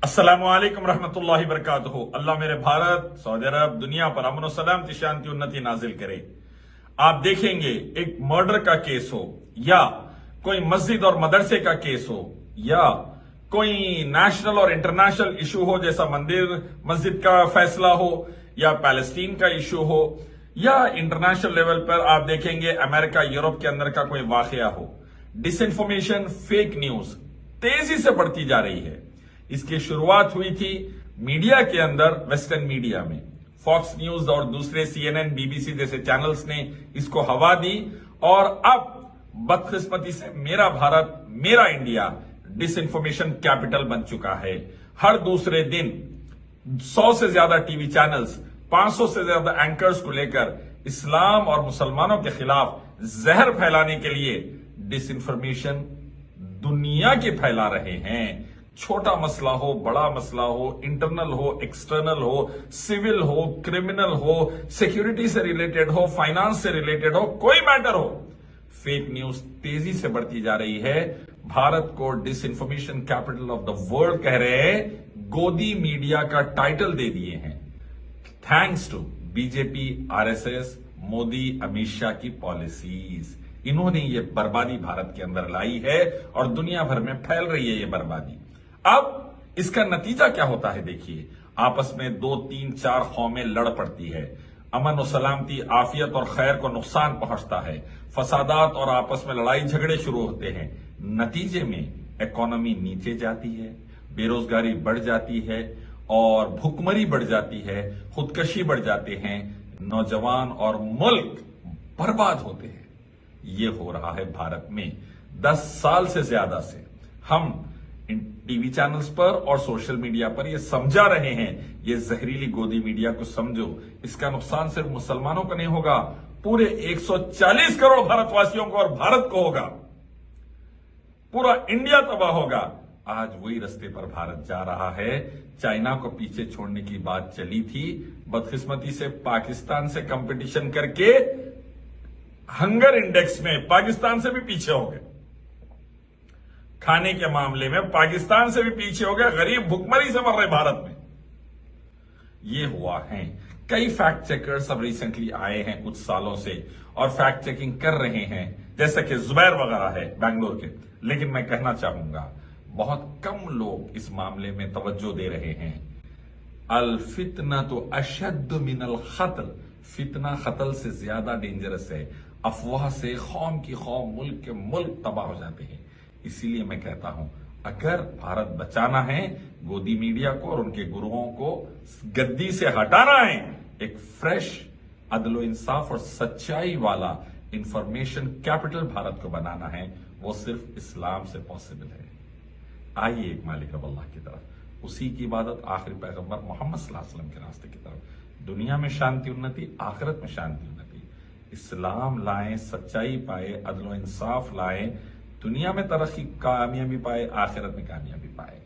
अस्सलामु अलैकुम रहमतुल्लाहि बरकातुहू। अल्लाह मेरे भारत, सऊदी अरब, दुनिया पर अमन और सलामती, शांति, उन्नति नाजिल करे। आप देखेंगे एक मर्डर का केस हो, या कोई मस्जिद और मदरसे का केस हो, या कोई नेशनल और इंटरनेशनल इशू हो, जैसा मंदिर मस्जिद का फैसला हो, या पैलेस्टीन का इशू हो, या इंटरनेशनल लेवल पर आप देखेंगे अमेरिका यूरोप के अंदर का कोई वाकया हो, डिसइंफॉर्मेशन, फेक न्यूज तेजी से बढ़ती जा रही है। इसकी शुरुआत हुई थी मीडिया के अंदर, वेस्टर्न मीडिया में। फॉक्स न्यूज और दूसरे CNN, BBC जैसे चैनल्स ने इसको हवा दी, और अब बदकिस्मती से मेरा भारत, मेरा इंडिया डिसइंफॉर्मेशन कैपिटल बन चुका है। हर दूसरे दिन 100 से ज्यादा टीवी चैनल्स, 500 से ज्यादा एंकर्स को लेकर इस्लाम और मुसलमानों के खिलाफ जहर फैलाने के लिए डिसइंफॉर्मेशन दुनिया के फैला रहे हैं। छोटा मसला हो, बड़ा मसला हो, इंटरनल हो, एक्सटर्नल हो, सिविल हो, क्रिमिनल हो, सिक्योरिटी से रिलेटेड हो, फाइनेंस से रिलेटेड हो, कोई मैटर हो, फेक न्यूज तेजी से बढ़ती जा रही है। भारत को disinformation capital of the world कह रहे हैं, गोदी मीडिया का टाइटल दे दिए हैं। Thanks to BJP, RSS, Modi, Amit Shah की पॉलिसीज। इन्होंने ये बर्बादी भारत के अंदर लाई है और दुनिया भर में फैल रही है ये बर्बादी। अब इसका नतीजा क्या होता है देखिए, आपस में 2, 3, 4 कौमें लड़ पड़ती है, अमन और सलामती, आफियत और खैर को नुकसान पहुंचता है, फसादात और आपस में लड़ाई झगड़े शुरू होते हैं। नतीजे में इकोनॉमी नीचे जाती है, बेरोजगारी बढ़ जाती है, और भुखमरी बढ़ जाती है, खुदकशी बढ़ जाते हैं, नौजवान और मुल्क बर्बाद होते हैं। ये हो रहा है भारत में 10 साल से ज्यादा से। हम इन टीवी चैनल्स पर और सोशल मीडिया पर ये समझा रहे हैं, ये जहरीली गोदी मीडिया को समझो। इसका नुकसान सिर्फ मुसलमानों को नहीं होगा, पूरे 140 करोड़ भारतवासियों को और भारत को होगा। पूरा इंडिया तबाह होगा। आज वही रास्ते पर भारत जा रहा है। चाइना को पीछे छोड़ने की बात चली थी, बदकिस्मती से पाकिस्तान से कंपटीशन करके हंगर इंडेक्स में पाकिस्तान से भी पीछे हो गए। खाने के मामले में पाकिस्तान से भी पीछे हो गया। गरीब भुखमरी से मर रहे भारत में। ये हुआ है। कई फैक्ट चेकर्स अब रिसेंटली आए हैं कुछ सालों से और फैक्ट चेकिंग कर रहे हैं, जैसे कि जुबैर वगैरह है बैंगलोर के। लेकिन मैं कहना चाहूंगा, बहुत कम लोग इस मामले में तवज्जो दे रहे हैं। अल फितना तो अशद मिनल कत्ल, फितना कत्ल से ज्यादा डेंजरस है। अफवाह से कौम की कौम, मुल्क के मुल्क तबाह हो जाते हैं। इसीलिए मैं कहता हूं, अगर भारत बचाना है, गोदी मीडिया को और उनके गुरुओं को गद्दी से हटाना है, एक फ्रेश, अदलो इंसाफ और सच्चाई वाला इंफॉर्मेशन कैपिटल भारत को बनाना है, वो सिर्फ इस्लाम से पॉसिबल है। आइए एक मालिक रब अल्लाह की तरफ, उसी की इबादत, आखिरी पैगंबर मोहम्मद सल्लल्लाहु अलैहि वसल्लम के रास्ते की तरफ। दुनिया में शांति उन्नति, आखिरत में शांति उन्नति। इस्लाम लाएं, सच्चाई पाए, अदलो इंसाफ लाएं, दुनिया में तरक्की, कामयाबी पाए, आखिरत में कामयाबी पाए।